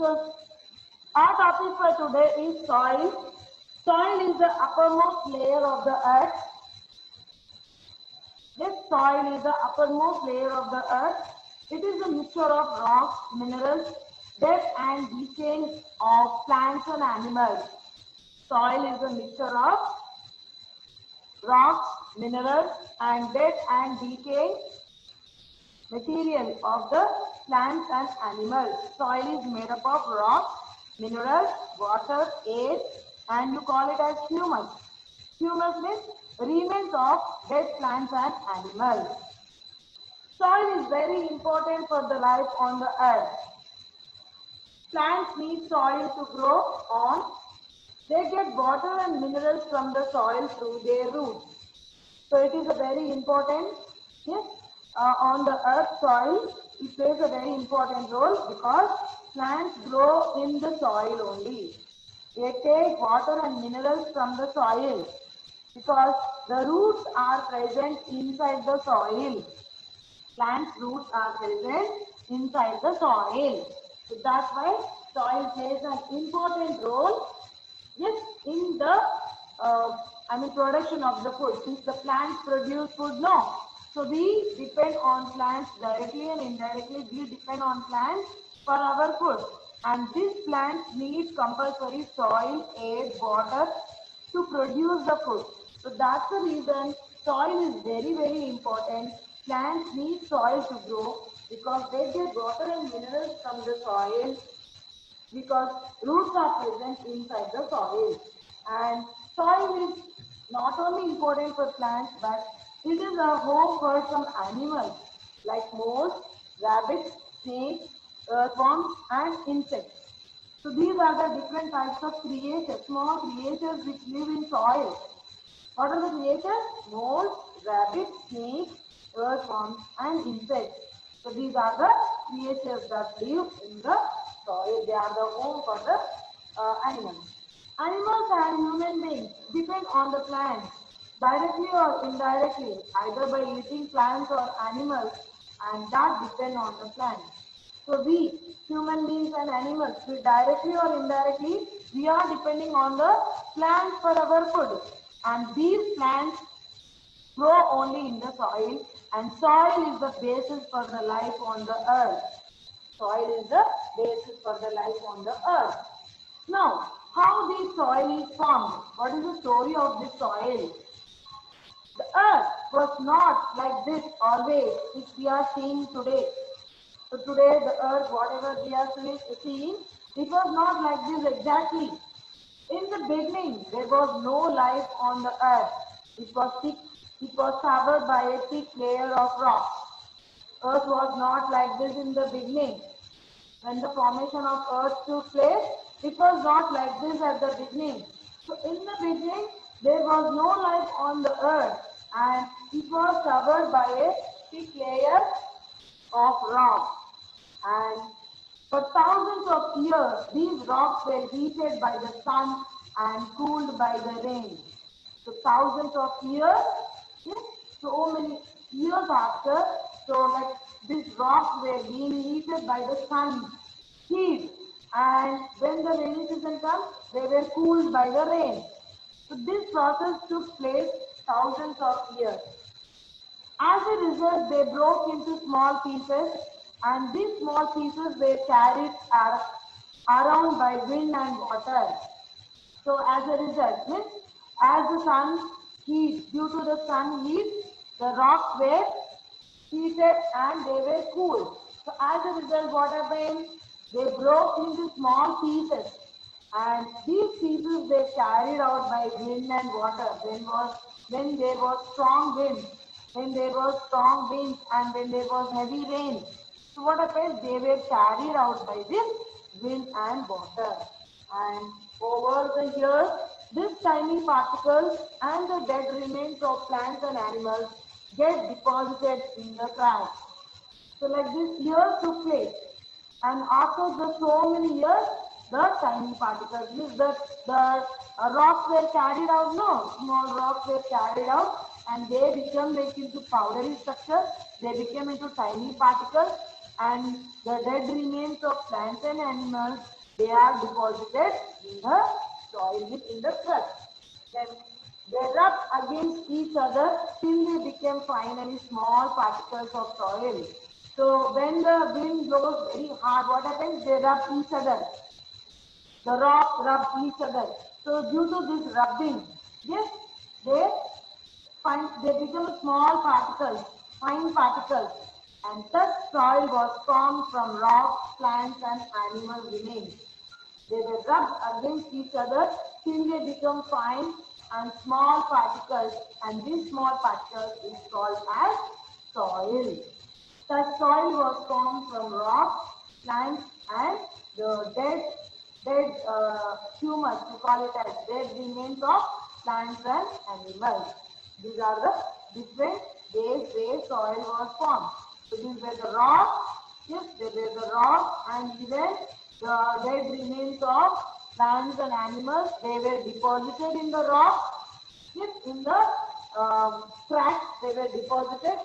So our topic for today is soil. Soil is the uppermost layer of the earth. This soil is the uppermost layer of the earth. It is a mixture of rocks, minerals, dead and decaying of plants and animals. Soil is a mixture of rocks, minerals, and dead and decaying material of the plants and animals. Soil is made up of rocks, minerals, water, air, and you call it as humus. Humus means remains of dead plants and animals. Soil is very important for the life on the earth. Plants need soil to grow on. They get water and minerals from the soil through their roots. So it is a very important, yes, on the earth soil. It plays a very important role because plants grow in the soil only. They take water and minerals from the soil because the roots are present inside the soil. Plants' roots are present inside the soil. So that's why soil plays an important role, yes, in the production of the food. Since the plants produce food, no. So we depend on plants directly and indirectly. We depend on plants for our food. And these plants need compulsory soil, air, water to produce the food. So that's the reason soil is very, very important. Plants need soil to grow because they get water and minerals from the soil because roots are present inside the soil. And soil is not only important for plants, but it is a home for some animals like moles, rabbits, snakes, earthworms, and insects. So these are the different types of creatures, small creatures which live in soil. What are the creatures? Moles, rabbits, snakes, earthworms, and insects. So these are the creatures that live in the soil. They are the home for the animals. Animals and human beings depend on the plants directly or indirectly, either by eating plants or animals, and that depend on the plants. So we, human beings and animals, we directly or indirectly, we are depending on the plants for our food. And these plants grow only in the soil, and soil is the basis for the life on the earth. Soil is the basis for the life on the earth. Now, how this soil is formed? What is the story of this soil? The earth was not like this always, which we are seeing today. So today the earth, whatever we are seeing, it was not like this exactly. In the beginning, there was no life on the earth. It was thick. It was covered by a thick layer of rock. Earth was not like this in the beginning. When the formation of earth took place, it was not like this at the beginning. So in the beginning, there was no life on the earth, and it was covered by a thick layer of rock. And for thousands of years, these rocks were heated by the sun and cooled by the rain. So thousands of years, yes, so many years after, so like these rocks were being heated by the sun heat, and when the rainy season comes, they were cooled by the rain. So this process took place thousands of years. As a result, they broke into small pieces, and these small pieces were carried around by wind and water. So as a result, means as the sun heat, due to the sun heat, the rocks were heated and they were cooled. So as a result, what happened? They broke into small pieces, and these pieces were carried out by wind and water. When there was strong wind, when there was strong winds, and when there was heavy rain. So what happened? They were carried out by this wind and water. And over the years, these tiny particles and the dead remains of plants and animals get deposited in the cracks. So like this years took place, and after the so many years, the tiny particles, means the rocks were carried out, no, small rocks were carried out, and they become like into powdery structure, they became into tiny particles, and the dead remains of plants and animals, they are deposited in the soil, in the crust. Then they rub against each other till they become finally small particles of soil. So when the wind blows very hard, what happens? They rub each other. The rocks rub each other. So due to this rubbing, yes, they they become small particles, fine particles, and thus soil was formed from rocks, plants, and animal remains. They were rubbed against each other till they become fine and small particles, and these small particles is called as soil. Such soil was formed from rocks, plants, and the dead humus, we call it as dead remains of plants and animals. These are the different ways where soil was formed. So these were the rocks, yes, they were the rocks, and even the dead remains of plants and animals, they were deposited in the rock. Yes, in the cracks they were deposited,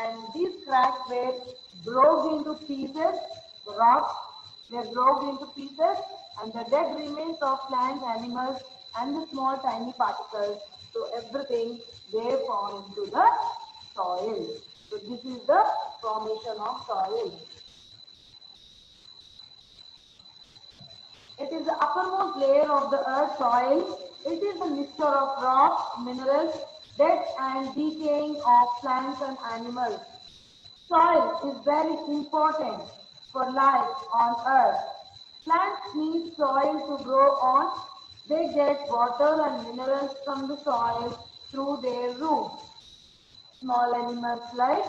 and these cracks were broken into pieces. The rocks were broken into pieces, and the dead remains of plants, animals, and the small tiny particles. So everything they fall into the soil. So this is the formation of soil. It is the uppermost layer of the earth soil. It is a mixture of rocks, minerals, dead and decaying of plants and animals. Soil is very important for life on earth. Plants need soil to grow on. They get water and minerals from the soil through their roots. Small animals like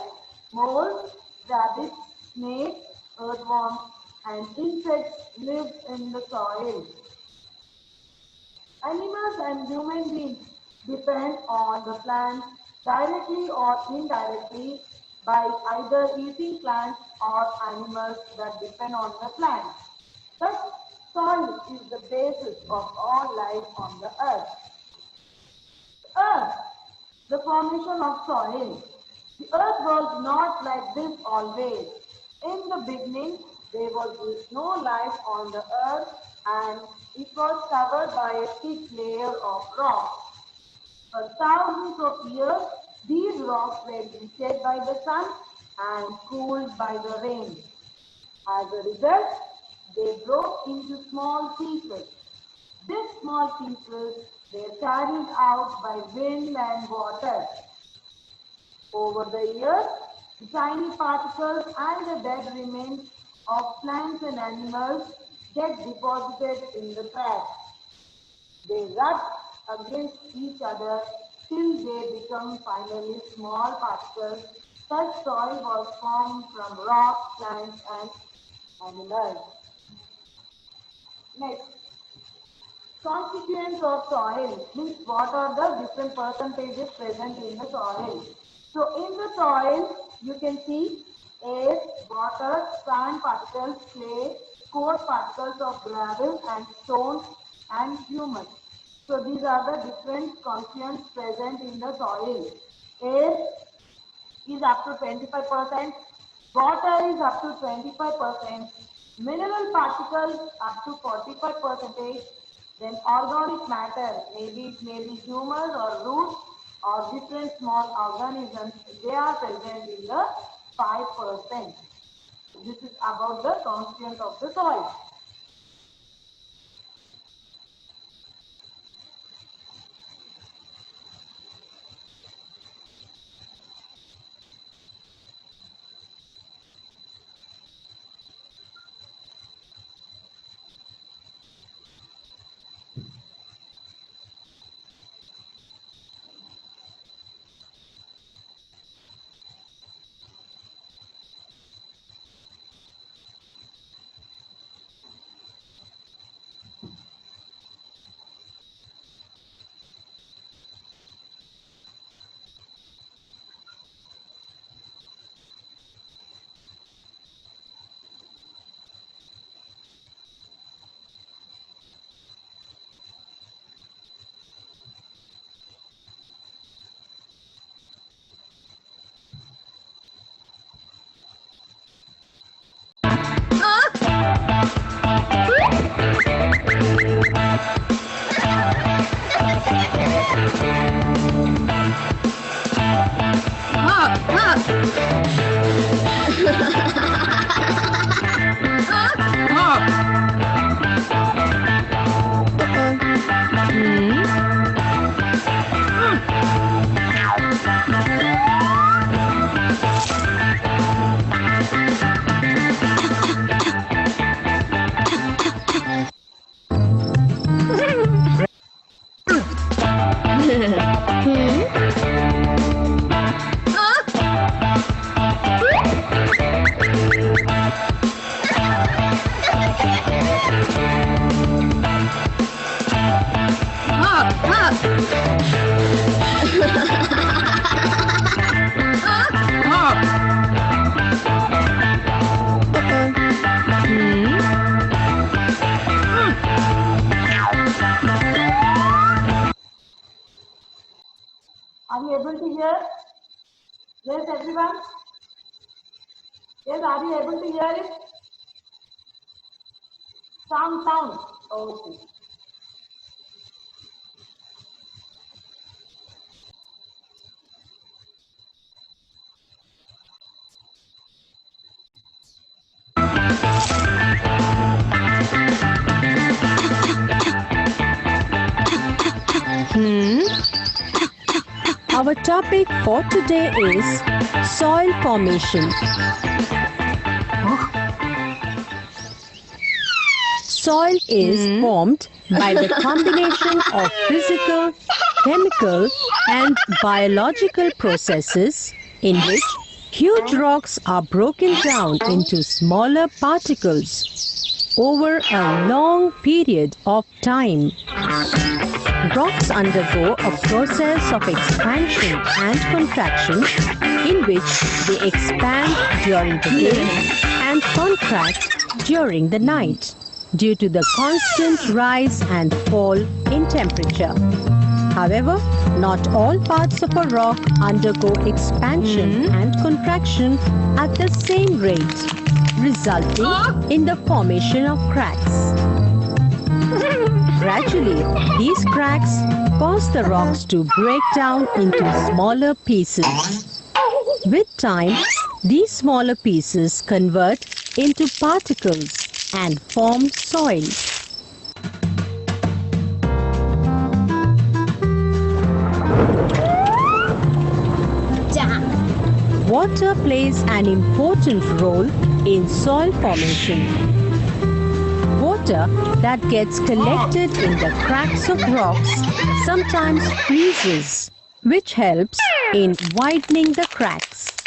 moles, rabbits, snakes, earthworms, and insects live in the soil. Animals and human beings depend on the plants directly or indirectly by either eating plants or animals that depend on the plants. Thus, soil is the basis of all life on the earth. Earth, the formation of soil. The earth was not like this always. In the beginning, there was no life on the earth, and it was covered by a thick layer of rock. For thousands of years, these rocks were heated by the sun and cooled by the rain. As a result, they broke into small pieces. These small pieces were carried out by wind and water. Over the years, the tiny particles and the dead remains of plants and animals get deposited in the cracks. They rub against each other till they become finally small particles. Such soil was formed from rocks, plants, and animals. Next, constituents of soil means what are the different percentages present in the soil. So in the soil, you can see air, water, sand particles, clay, coarse particles of gravel and stones and humus. So these are the different constituents present in the soil. Air is up to 25%, water is up to 25%, mineral particles up to 45%, then organic matter, maybe it may be humus or roots or different small organisms, they are present in the 5%. This is about the constituent of the soil. Are you able to hear? Yes, everyone? Yes, are you able to hear it? Sound. Okay. Our topic for today is soil formation. Soil is formed by the combination of physical, chemical and biological processes in which huge rocks are broken down into smaller particles over a long period of time. Rocks undergo a process of expansion and contraction in which they expand during the day and contract during the night due to the constant rise and fall in temperature. However, not all parts of a rock undergo expansion and contraction at the same rate, resulting in the formation of cracks. Gradually, these cracks cause the rocks to break down into smaller pieces. With time, these smaller pieces convert into particles and form soil. Water plays an important role in soil formation. Water that gets collected in the cracks of rocks sometimes freezes, which helps in widening the cracks.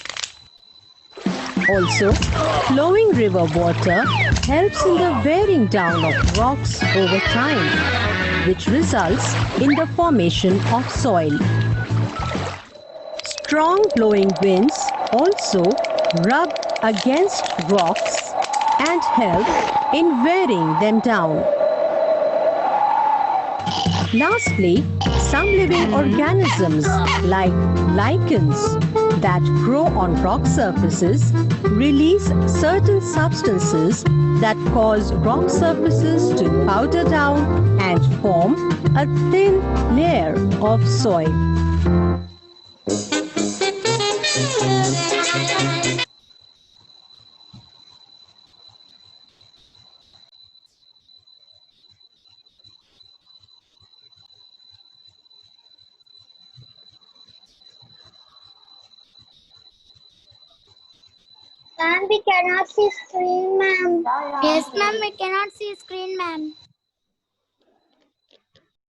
Also, flowing river water helps in the wearing down of rocks over time, which results in the formation of soil. Strong blowing winds also rub against rocks and help in wearing them down. Lastly, some living organisms like lichens that grow on rock surfaces release certain substances that cause rock surfaces to powder down and form a thin layer of soil. Ma'am, we cannot see screen, ma'am. Yeah. Yes, ma'am, we cannot see screen, ma'am.